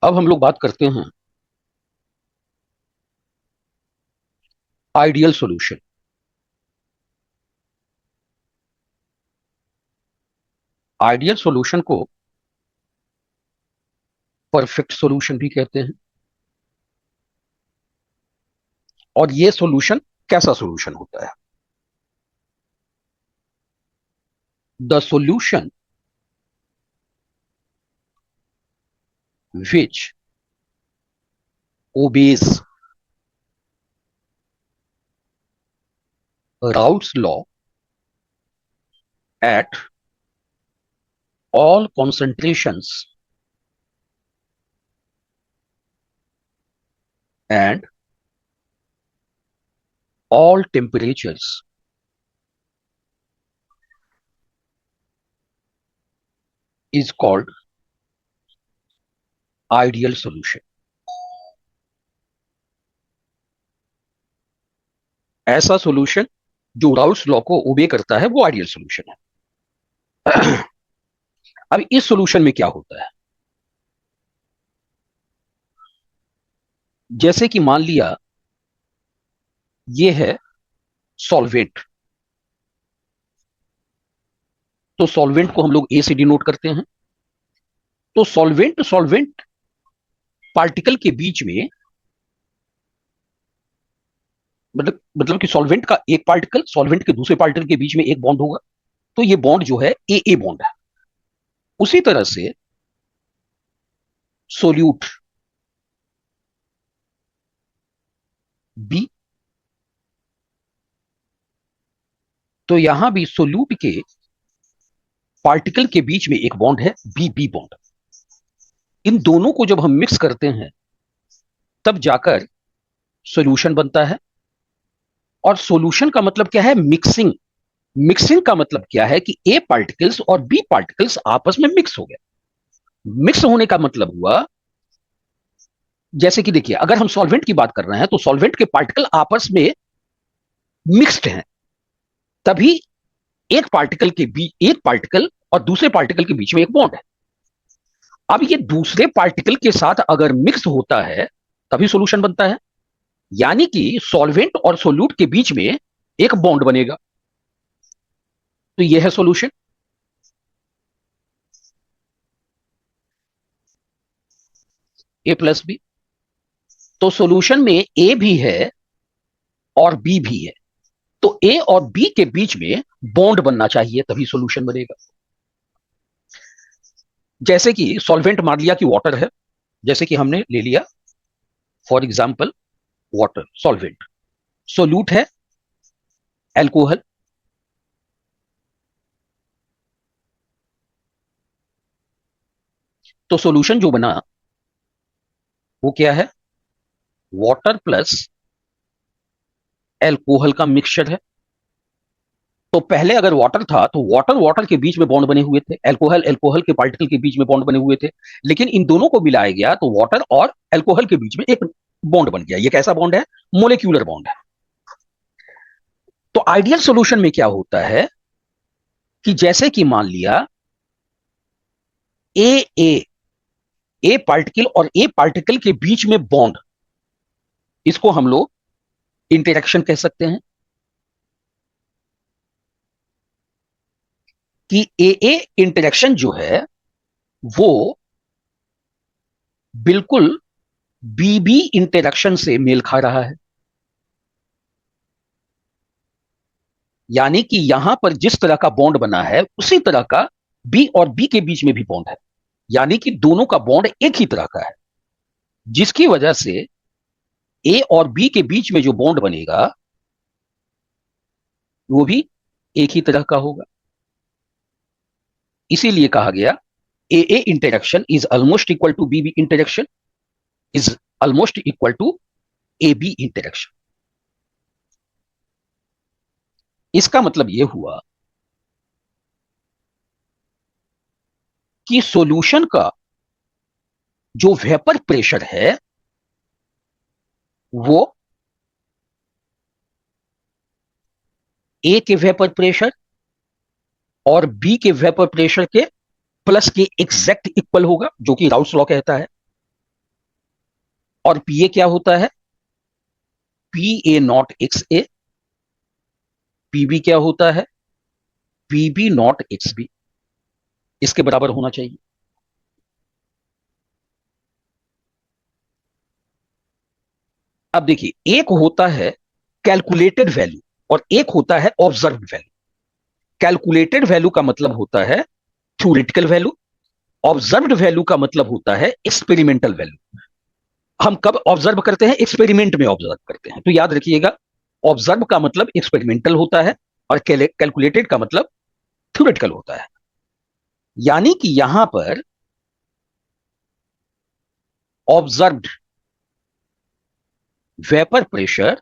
अब हम लोग बात करते हैं आइडियल सॉल्यूशन। आइडियल सॉल्यूशन को परफेक्ट सॉल्यूशन भी कहते हैं। और ये सॉल्यूशन कैसा सॉल्यूशन होता है? The solution which obeys Raoult's law at all concentrations and all temperatures is called ideal solution। ऐसा सॉल्यूशन जो राउल्ट्स लॉ को ओबे करता है वो आइडियल सॉल्यूशन है। अब इस सॉल्यूशन में क्या होता है? जैसे कि मान लिया ये है सॉल्वेंट, तो सॉल्वेंट को हम लोग ए से डिनोट करते हैं। तो सॉल्वेंट सॉल्वेंट पार्टिकल के बीच में, मतलब कि सॉल्वेंट का एक पार्टिकल सॉल्वेंट के दूसरे पार्टिकल के बीच में एक बॉन्ड होगा, तो ये बॉन्ड जो है ए बॉन्ड है। उसी तरह से सोल्यूट बी, तो यहां भी सोल्यूट के पार्टिकल के बीच में एक बॉन्ड है बी बी बॉन्ड। इन दोनों को जब हम मिक्स करते हैं तब जाकर सॉल्यूशन बनता है। और सॉल्यूशन का मतलब क्या है? मिक्सिंग। मिक्सिंग का मतलब क्या है कि ए पार्टिकल्स और बी पार्टिकल्स आपस में मिक्स हो गए। मिक्स होने का मतलब हुआ, जैसे कि देखिए, अगर हम सॉल्वेंट की बात कर रहे हैं तो सॉल्वेंट के पार्टिकल आपस में मिक्स्ड हैं, तभी एक पार्टिकल और दूसरे पार्टिकल के बीच में एक बॉन्ड है। अब ये दूसरे पार्टिकल के साथ अगर मिक्स होता है तभी सॉल्यूशन बनता है। यानी कि सॉल्वेंट और सोल्यूट के बीच में एक बॉन्ड बनेगा, तो यह है सॉल्यूशन। ए प्लस बी, तो सॉल्यूशन में ए भी है और बी भी है, तो ए और बी के बीच में बॉन्ड बनना चाहिए तभी सॉल्यूशन बनेगा। जैसे कि सॉल्वेंट मान लिया कि वाटर है, जैसे कि हमने ले लिया for example water solvent. Solute है एल्कोहल, तो सॉल्यूशन जो बना वो क्या है? वाटर प्लस एल्कोहल का मिक्सचर है। तो पहले अगर वाटर था तो वाटर वाटर के बीच में बॉन्ड बने हुए थे, एल्कोहल एल्कोहल के पार्टिकल के बीच में बॉन्ड बने हुए थे। लेकिन इन दोनों को मिलाया गया तो वाटर और एल्कोहल के बीच में एक बॉन्ड बन गया। ये कैसा बॉन्ड है? मोलिक्यूलर बॉन्ड है। तो आइडियल सॉल्यूशन में क्या होता है कि जैसे कि मान लिया ए ए ए पार्टिकल और ए पार्टिकल के बीच में बॉन्ड, इसको हम लोग इंटरेक्शन कह सकते हैं। कि ए इंटरेक्शन जो है वो बिल्कुल बीबी इंटरेक्शन से मेल खा रहा है। यानी कि यहां पर जिस तरह का बॉन्ड बना है उसी तरह का बी और बी के बीच में भी बॉन्ड है। यानी कि दोनों का बॉन्ड एक ही तरह का है, जिसकी वजह से ए और बी के बीच में जो बॉन्ड बनेगा वो भी एक ही तरह का होगा। इसीलिए कहा गया A interaction is almost equal to B interaction is almost equal to A B interaction. इसका मतलब यह हुआ कि सॉल्यूशन का जो वेपर प्रेशर है वो ए के वेपर प्रेशर और बी के वेपर प्रेशर के प्लस के एग्जैक्ट इक्वल होगा, जो कि राउल्स लॉ कहता है। और पीए क्या होता है? P A nought x A. PB क्या होता है? PB not x B. इसके बराबर होना चाहिए। अब देखिए, एक होता है कैलकुलेटेड वैल्यू और एक होता है ऑब्जर्व्ड वैल्यू। कैलकुलेटेड वैल्यू का मतलब होता है थ्योरेटिकल वैल्यू, ऑब्जर्व्ड वैल्यू का मतलब होता है एक्सपेरिमेंटल वैल्यू। हम कब ऑब्जर्व करते हैं? एक्सपेरिमेंट में ऑब्जर्व करते हैं। तो याद रखिएगा, ऑब्जर्व का मतलब एक्सपेरिमेंटल होता है और कैलकुलेटेड का मतलब थ्योरेटिकल होता है। यानी कि यहां पर observed vapour pressure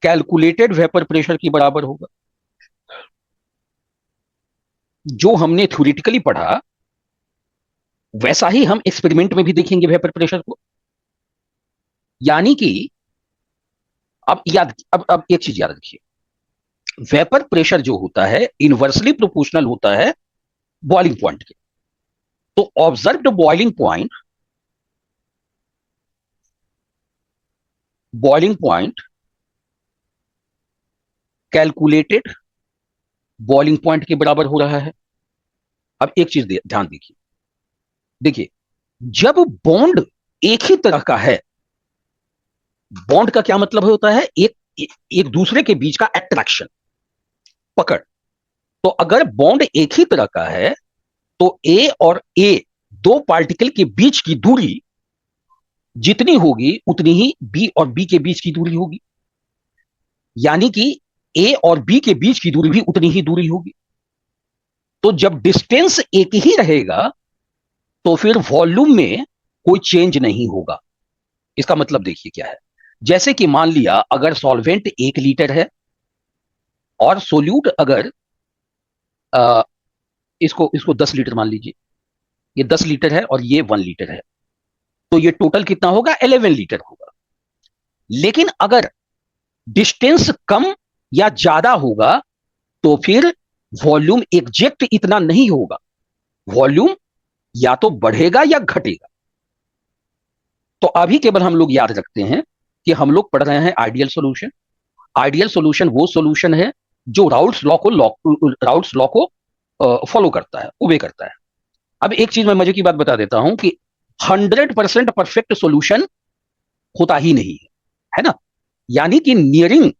calculated vapour pressure के बराबर होगा। जो हमने थ्योरेटिकली पढ़ा वैसा ही हम एक्सपेरिमेंट में भी देखेंगे वेपर प्रेशर को। यानी कि अब एक चीज याद रखिए, वेपर प्रेशर जो होता है इनवर्सली प्रोपोर्शनल होता है बॉइलिंग पॉइंट के। तो observed boiling point calculated boiling point के बराबर हो रहा है। अब एक चीज ध्यान दीजिए, देखिए, जब बॉन्ड एक ही तरह का है, बॉन्ड का क्या मतलब होता है? एक दूसरे के बीच का अट्रैक्शन, पकड़। तो अगर बॉन्ड एक ही तरह का है तो ए और ए, दो पार्टिकल के बीच की दूरी जितनी होगी उतनी ही बी और बी के बीच की दूरी होगी। यानी कि ए और बी के बीच की दूरी भी उतनी ही दूरी होगी। तो जब डिस्टेंस एक ही रहेगा तो फिर वॉल्यूम में कोई चेंज नहीं होगा। इसका मतलब देखिए क्या है। जैसे कि मान लिया अगर सॉल्वेंट 1 लीटर है और सोल्यूट अगर आ, इसको इसको 10 लीटर मान लीजिए। ये 10 लीटर है और ये 1 लीटर है। तो ये टोटल कितना होगा? 11 लीटर होगा। लेकिन अगर डिस्टेंस कम या ज्यादा होगा तो फिर वॉल्यूम एग्जैक्ट इतना नहीं होगा। वॉल्यूम या तो बढ़ेगा या घटेगा। तो अभी केवल हम लोग याद रखते हैं कि हम लोग पढ़ रहे हैं आइडियल सॉल्यूशन। आइडियल सॉल्यूशन वो सॉल्यूशन है जो राउल्ट्स लॉ को फॉलो करता है, ओबे करता है। अब एक चीज मैं मजे की बात बता देता हूं कि 100% परफेक्ट सॉल्यूशन होता ही नहीं है ना। यानी कि नियरिंग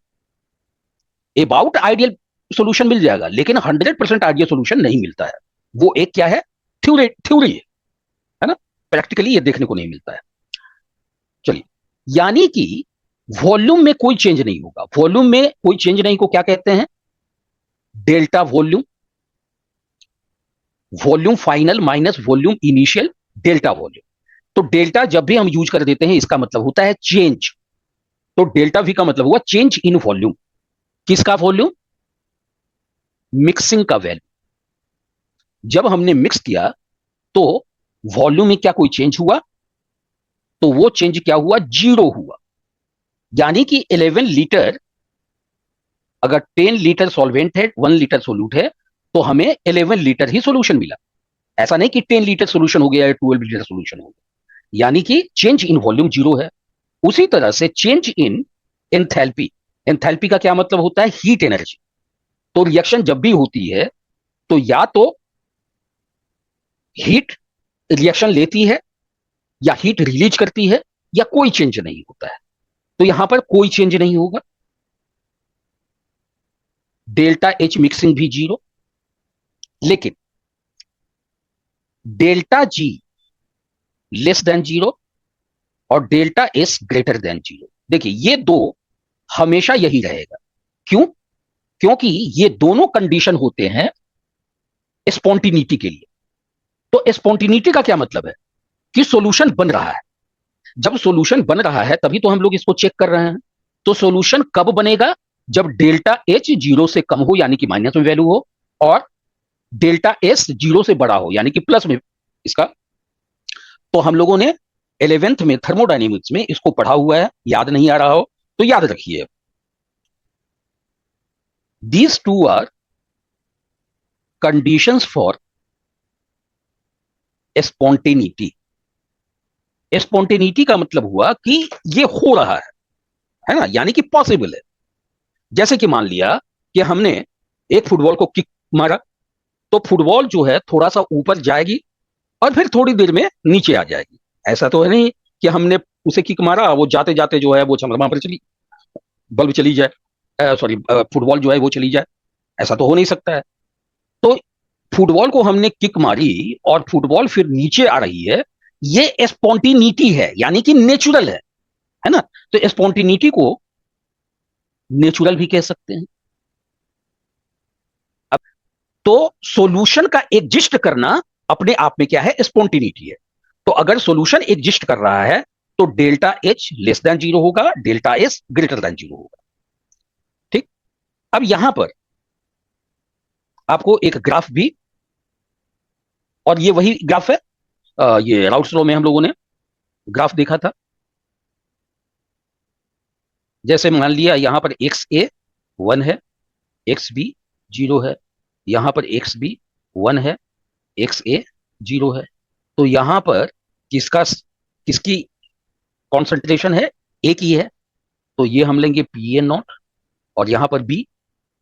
अबाउट आइडियल सॉल्यूशन मिल जाएगा, लेकिन 100% आइडियल सॉल्यूशन नहीं मिलता है। वो एक क्या है? थ्योरी है ना। प्रैक्टिकली ये देखने को नहीं मिलता है। चलिए, यानी कि वॉल्यूम में कोई चेंज नहीं होगा। वॉल्यूम में कोई चेंज नहीं को क्या कहते हैं? Delta volume. Volume final minus volume initial, delta volume. तो डेल्टा जब भी हम यूज कर देते हैं इसका मतलब होता है चेंज। तो डेल्टा वी का मतलब हुआ चेंज इन वॉल्यूम। किसका वॉल्यूम? मिक्सिंग का वैल्यू। जब हमने मिक्स किया तो वॉल्यूम में क्या कोई चेंज हुआ? तो वो चेंज क्या हुआ? 0 हुआ। यानी कि 11 लीटर, अगर 10 लीटर सॉल्वेंट है, 1 लीटर सोल्यूट है, तो हमें 11 लीटर ही सोल्यूशन मिला। ऐसा नहीं कि 10 लीटर सोल्यूशन हो गया या 12 लीटर सोल्यूशन हो गया। यानी कि चेंज इन वॉल्यूम 0 है। उसी तरह से चेंज इन एंथैल्पी। एंथैल्पी का क्या मतलब होता है? Heat energy. तो रिएक्शन जब भी होती है तो या तो हीट रिएक्शन लेती है या हीट रिलीज करती है, या कोई चेंज नहीं होता है। तो यहां पर कोई चेंज नहीं होगा। डेल्टा एच मिक्सिंग भी 0। लेकिन डेल्टा जी लेस देन 0 और डेल्टा एस ग्रेटर देन 0। देखिए, ये दो हमेशा यही रहेगा। क्यों? क्योंकि ये दोनों कंडीशन होते हैं स्पॉन्टिनिटी के लिए। तो स्पॉन्टिनिटी का क्या मतलब है? कि सॉल्यूशन बन रहा है। जब सॉल्यूशन बन रहा है तभी तो हम लोग इसको चेक कर रहे हैं। तो सॉल्यूशन कब बनेगा? जब डेल्टा एच 0 से कम हो यानी कि माइनस में वैल्यू हो, और डेल्टा एस 0 से बड़ा हो यानी कि प्लस में इसका। तो हम लोगों ने 11th में थर्मोडाइनेमिक्स में इसको पढ़ा हुआ है। याद नहीं आ रहा हो तो याद रखिए, these two are conditions for spontaneity। Spontaneity का मतलब हुआ कि ये हो रहा है ना, यानी कि पॉसिबल है। जैसे कि मान लिया कि हमने एक फुटबॉल को किक मारा, तो फुटबॉल जो है थोड़ा सा ऊपर जाएगी और फिर थोड़ी देर में नीचे आ जाएगी। ऐसा तो है नहीं कि हमने उसे किक मारा, वो जाते जाते जो है वो चंद्रमा पर चली, बल्ब चली जाए, सॉरी, फुटबॉल जो है वो चली जाए। ऐसा तो हो नहीं सकता है। तो फुटबॉल को हमने किक मारी और फुटबॉल फिर नीचे आ रही है, ये स्पॉन्टिनिटी है, यानी कि नेचुरल है ना। तो स्पॉन्टिनिटी को नेचुरल भी कह सकते हैं। अब तो सॉल्यूशन का एग्जिस्ट करना अपने आप में क्या है, स्पॉन्टिनिटी है। तो अगर सॉल्यूशन एग्जिस्ट कर रहा है तो delta H less than zero होगा, delta S greater than zero होगा। ठीक। अब यहां पर आपको एक ग्राफ भी, और ये वही ग्राफ है, ये राउट्स लॉ में हम लोगों ने ग्राफ देखा था। जैसे मान लिया यहां पर एक्स ए 1 है, एक्स बी 0 है, यहां पर एक्स बी 1 है, एक्स ए 0 है। तो यहां पर किसका किसकी कॉन्सेंट्रेशन है, ए की है। तो ये हम लेंगे पी ए नॉट, और यहां पर बी,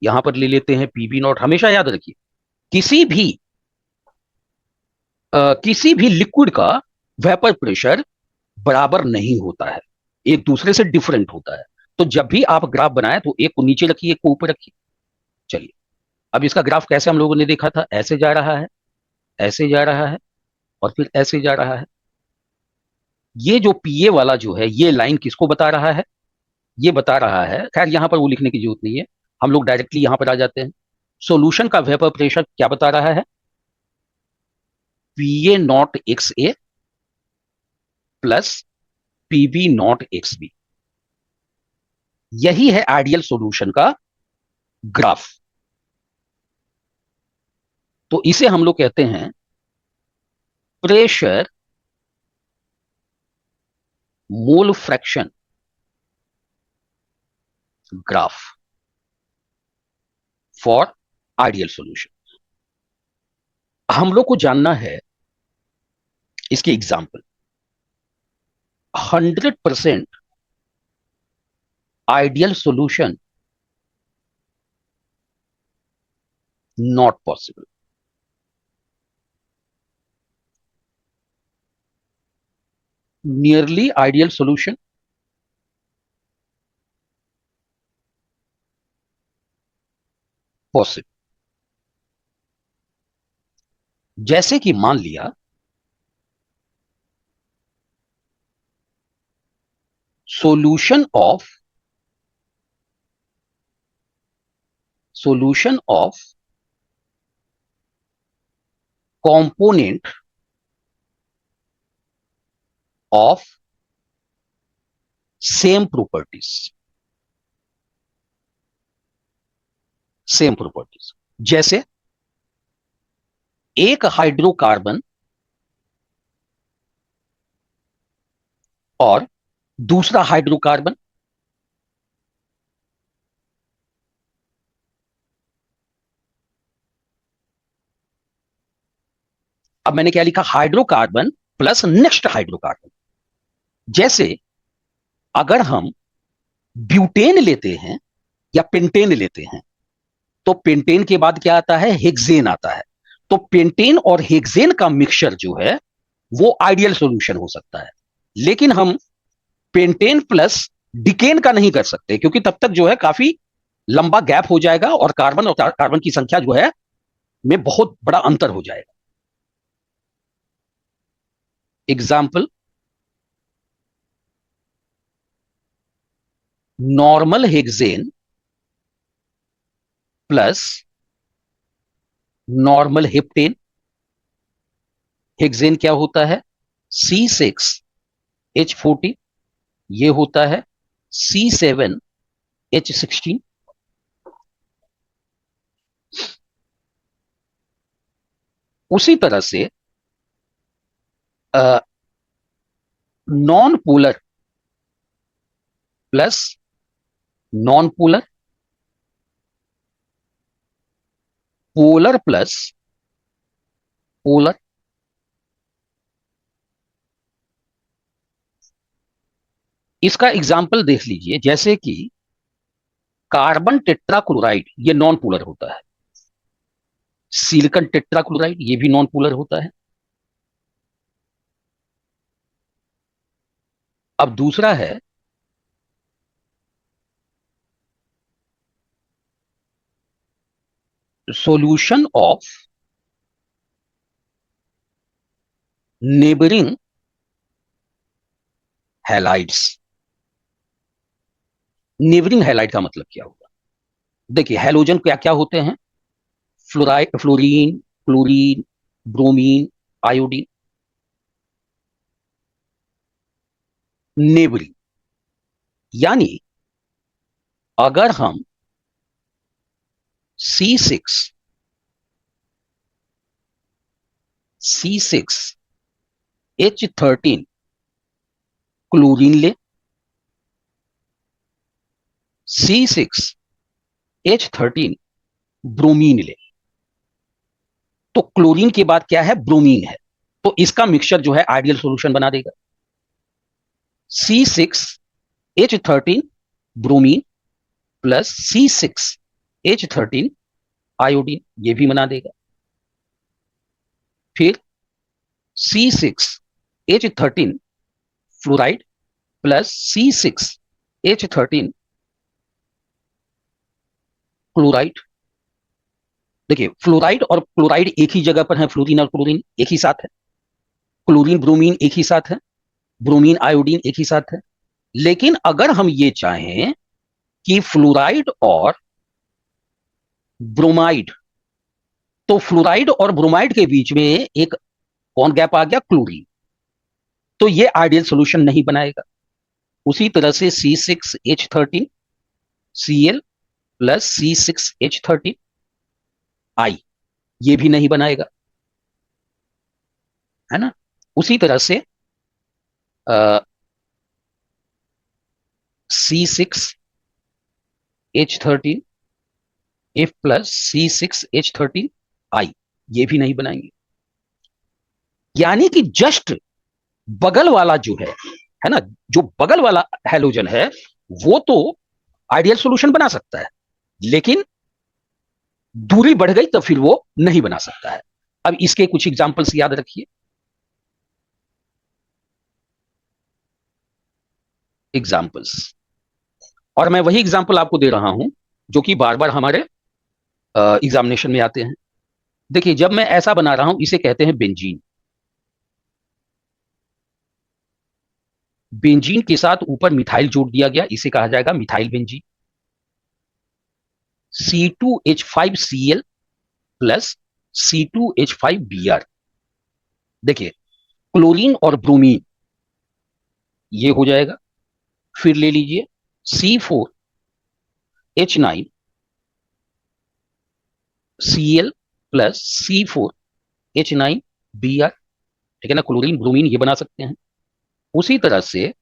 यहां पर ले लेते हैं पी बी नॉट। हमेशा याद रखिए, किसी भी किसी भी लिक्विड का वेपर प्रेशर बराबर नहीं होता है, एक दूसरे से डिफरेंट होता है। तो जब भी आप ग्राफ बनाए तो एक को नीचे रखिए, एक को ऊपर रखिए। चलिए, अब इसका ग्राफ कैसे हम लोगों ने देखा था, ऐसे जा रहा है, ऐसे जा रहा है, और फिर ऐसे जा रहा है। ये जो पीए वाला जो है, ये लाइन किसको बता रहा है, ये बता रहा है, खैर यहां पर वो लिखने की जरूरत नहीं है, हम लोग डायरेक्टली यहां पर आ जाते हैं। सॉल्यूशन का वेपर प्रेशर क्या बता रहा है, P A not x A plus P B not x B. यही है आइडियल सॉल्यूशन का ग्राफ। तो इसे हम लोग कहते हैं pressure mole fraction graph for ideal solution. हम लोग को जानना है इसकी example. 100% ideal solution not possible. Nearly ideal solution possible. जैसे कि मान लिया solution of component of same properties, same properties. जैसे एक हाइड्रोकार्बन और दूसरा हाइड्रोकार्बन। अब मैंने क्या लिखा, हाइड्रोकार्बन प्लस नेक्स्ट हाइड्रोकार्बन। जैसे अगर हम ब्यूटेन लेते हैं या पेंटेन लेते हैं, तो पेंटेन के बाद क्या आता है, हेक्सेन आता है। तो पेंटेन और हेक्सेन का मिक्सचर जो है वो आइडियल सॉल्यूशन हो सकता है। लेकिन हम पेंटेन प्लस डिकेन का नहीं कर सकते, क्योंकि तब तक जो है काफी लंबा गैप हो जाएगा और कार्बन और कार्बन की संख्या जो है में बहुत बड़ा अंतर हो जाएगा। Example, normal hexane plus normal heptane. Hexane क्या होता है, C6H14, ये होता है C7H16। उसी तरह से non polar plus non polar, polar plus polar, इसका एग्जाम्पल देख लीजिए, जैसे कि कार्बन टेट्राक्लोराइड ये नॉन पोलर होता है, सिलिकॉन टेट्राक्लोराइड ये भी नॉन पोलर होता है। अब दूसरा है solution of neighbouring halides. Neighbouring halide का मतलब क्या होगा? देखिए हैलोजन क्या क्या होते हैं? Fluoride, fluorine, chlorine, bromine, iodine. Neighbouring यानी अगर हम C6 C6H13 क्लोरीन ले, C6H13 ब्रोमीन ले, तो क्लोरीन के बाद क्या है? ब्रोमीन है। तो इसका मिक्सचर जो है आइडियल सॉल्यूशन बना देगा। C6H13 bromine plus C6H13 iodine, ये भी बना देगा। फिर C6H13 fluoride plus C6H13 chloride. देखिए फ्लोराइड और क्लोराइड एक ही जगह पर है, फ्लोरीन और क्लोरीन एक ही साथ है, क्लोरीन ब्रोमीन एक ही साथ है, ब्रोमीन आयोडीन एक ही साथ है। लेकिन अगर हम ये चाहें कि फ्लोराइड और ब्रोमाइड, तो फ्लोराइड और ब्रोमाइड के बीच में एक कौन गैप आ गया? क्लोरीन। तो ये आइडियल सोल्यूशन नहीं बनाएगा। उसी तरह से C6H13Cl प्लस C6H13I ये भी नहीं बनाएगा, है ना। उसी तरह से C6H13F प्लस C6H13I ये भी नहीं बनाएंगे। यानी कि जस्ट बगल वाला जो है ना, जो बगल वाला हैलोजन है वो तो आइडियल सॉल्यूशन बना सकता है, लेकिन दूरी बढ़ गई तो फिर वो नहीं बना सकता है। अब इसके कुछ एग्जांपल्स याद रखिए। एग्जांपल्स, और मैं वही एग्जांपल आपको दे रहा हूं जो कि बार बार हमारे एग्जामिनेशन में आते हैं। देखिए जब मैं ऐसा बना रहा हूं, इसे कहते हैं बेंजीन। बेंजीन के साथ ऊपर मिथाइल जोड़ दिया गया, इसे कहा जाएगा methyl benzene. C2H5Cl plus C2H5Br। देखिए क्लोरीन और ब्रोमीन ये हो जाएगा। फिर ले लीजिए C4H9Cl प्लस C4H9Br। ठीक है ना, क्लोरीन ब्रोमीन ये बना सकते हैं। उसी तरह से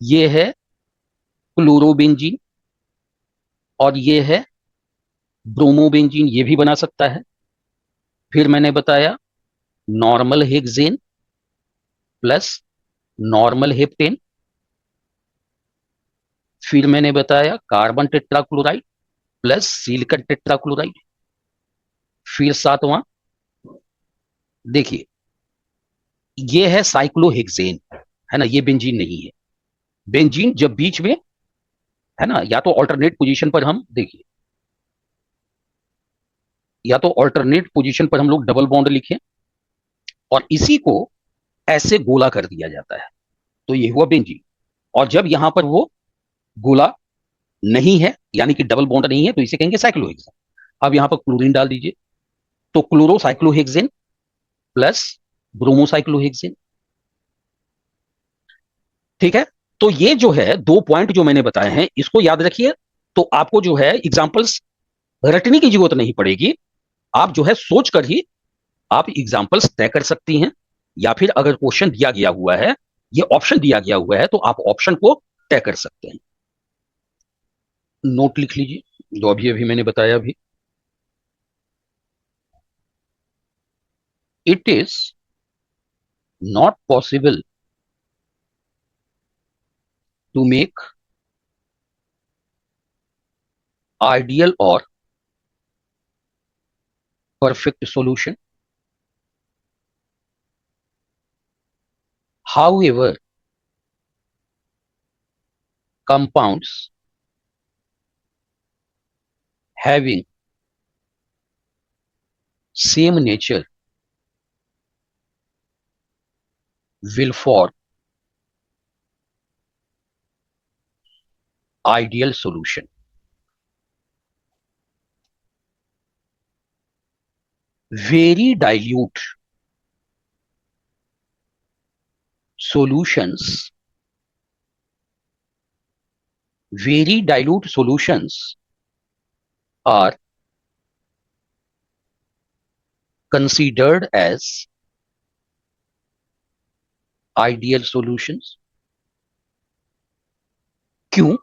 ये है क्लोरोबेंजीन, और ये है ब्रोमोबेंजीन, ये भी बना सकता है। फिर मैंने बताया normal hexane plus normal heptane. फिर मैंने बताया carbon tetrachloride plus silicon tetrachloride. फिर सातवां देखिए ये है साइक्लोहेक्सेन, है ना, ये बेंजीन नहीं है। बेंजीन जब बीच में, है ना, या तो ऑल्टरनेट पोजीशन पर हम देखिए, या तो ऑल्टरनेट पोजीशन पर हम लोग डबल बॉन्ड लिखें और इसी को ऐसे गोला कर दिया जाता है, तो ये हुआ बेंजीन। और जब यहां पर वो गोला नहीं है, यानी कि डबल बॉन्ड नहीं है, तो इसे कहेंगे साइक्लोहेक्सेन। अब यहां पर क्लोरीन डाल दीजिए, तो क्लोरोसाइक्लोहेक्सेन प्लस ब्रोमोसाइक्लोहेक्सेन। ठीक है। तो ये जो है दो पॉइंट जो मैंने बताए हैं इसको याद रखिए। तो आपको जो है एग्जांपल्स रटने की जरूरत नहीं पड़ेगी, आप जो है सोच कर ही आप एग्जाम्पल्स तय कर सकती हैं। या फिर अगर क्वेश्चन दिया गया हुआ है, ये ऑप्शन दिया गया हुआ है, तो आप ऑप्शन को तय कर सकते हैं। नोट लिख लीजिए जो अभी अभी मैंने बताया। अभी it is not possible to make ideal or perfect solution. However, compounds having same nature will form ideal solution. Very dilute solutions, very dilute solutions are considered as ideal solutions. क्यों?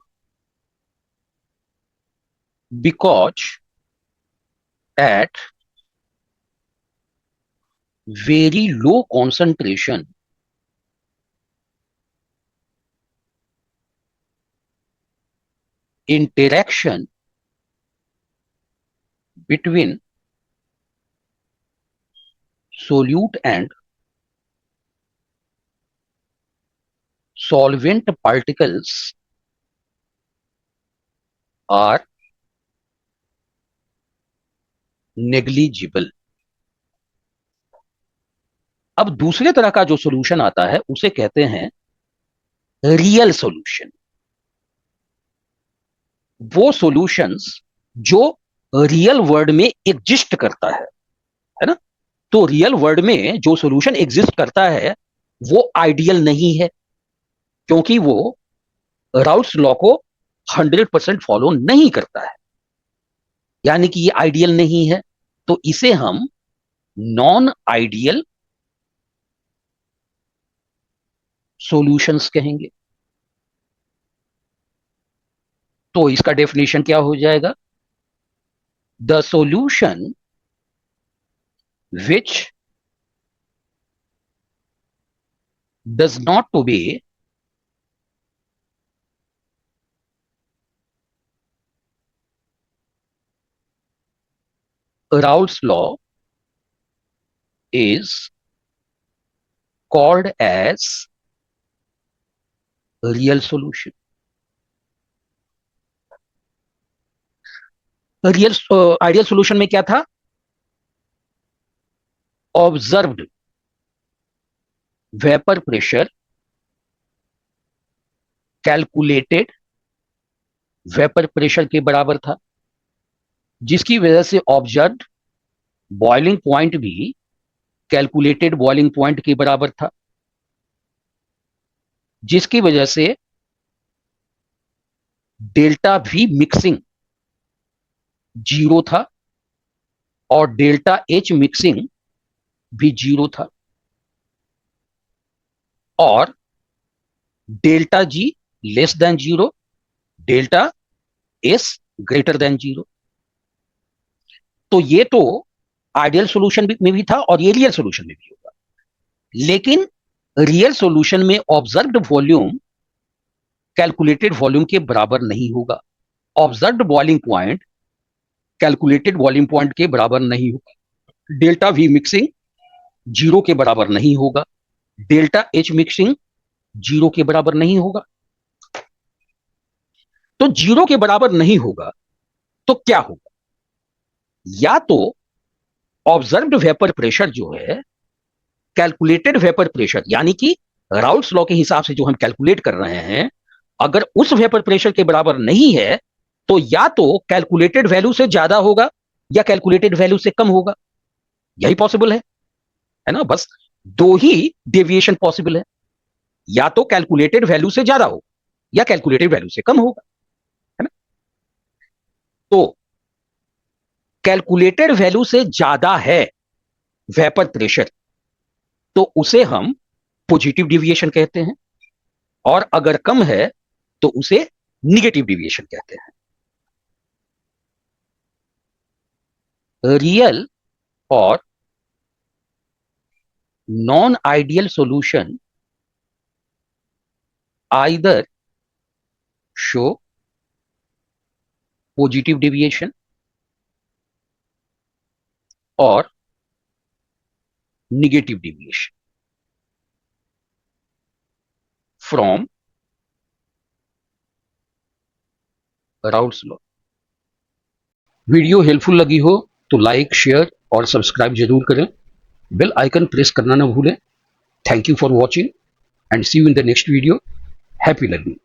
Because at very low concentration, interaction between solute and solvent particles are negligible. अब दूसरे तरह का जो solution आता है उसे कहते हैं रियल सॉल्यूशन. वो सॉल्यूशंस जो रियल वर्ल्ड में एग्जिस्ट करता है ना. तो रियल वर्ल्ड में जो सॉल्यूशन एग्जिस्ट करता है वो आइडियल नहीं है, क्योंकि वो राउल्स लॉ को 100% फॉलो नहीं करता है, यानी कि ये आइडियल नहीं है. तो इसे हम नॉन आइडियल सॉल्यूशंस कहेंगे. तो इसका डेफिनेशन क्या हो जाएगा? The solution which does not obey Raoult's law is called as real solution. Real ideal solution में क्या था? Observed vapour pressure, calculated vapour pressure के बराबर था, जिसकी वजह से ऑब्जर्व्ड बॉइलिंग पॉइंट भी कैलकुलेटेड बॉइलिंग पॉइंट के बराबर था, जिसकी वजह से डेल्टा वी मिक्सिंग जीरो था और डेल्टा एच मिक्सिंग भी जीरो था, और delta G less than zero, delta S greater than zero. तो ये तो आइडियल सॉल्यूशन में भी था और ये रियल सॉल्यूशन में भी होगा. लेकिन रियल सॉल्यूशन में ऑब्जर्व्ड वॉल्यूम कैलकुलेटेड वॉल्यूम के बराबर नहीं होगा. Observed boiling point calculated boiling point के बराबर नहीं होगा. डेल्टा वी मिक्सिंग जीरो के बराबर नहीं होगा. डेल्टा एच मिक्सिंग जीरो के बराबर नहीं होगा. तो जीरो के बराबर नहीं होगा तो क्या होगा? या तो ऑब्जर्व्ड वेपर प्रेशर जो है कैलकुलेटेड वेपर प्रेशर, यानी कि राउल्स लॉ के हिसाब से जो हम कैलकुलेट कर रहे हैं, अगर उस वेपर प्रेशर के बराबर नहीं है तो या तो कैलकुलेटेड वैल्यू से ज्यादा होगा या कैलकुलेटेड वैल्यू से कम होगा. यही पॉसिबल है ना. बस दो ही डेविएशन पॉसिबल है, या तो कैलकुलेटेड वैल्यू से ज्यादा हो या कैलकुलेटेड वैल्यू से कम होगा, है ना. तो कैलकुलेटेड वैल्यू से ज्यादा है वेपर प्रेशर तो उसे हम पॉजिटिव डिविएशन कहते हैं, और अगर कम है तो उसे निगेटिव डिविएशन कहते हैं. रियल और non-ideal solution either show positive deviation or negative deviation from Raoult's law. Video helpful लगी हो तो लाइक, शेयर और सब्सक्राइब जरूर करें। बेल आइकन प्रेस करना ना भूलें। Thank you for watching and see you in the next video. Happy learning.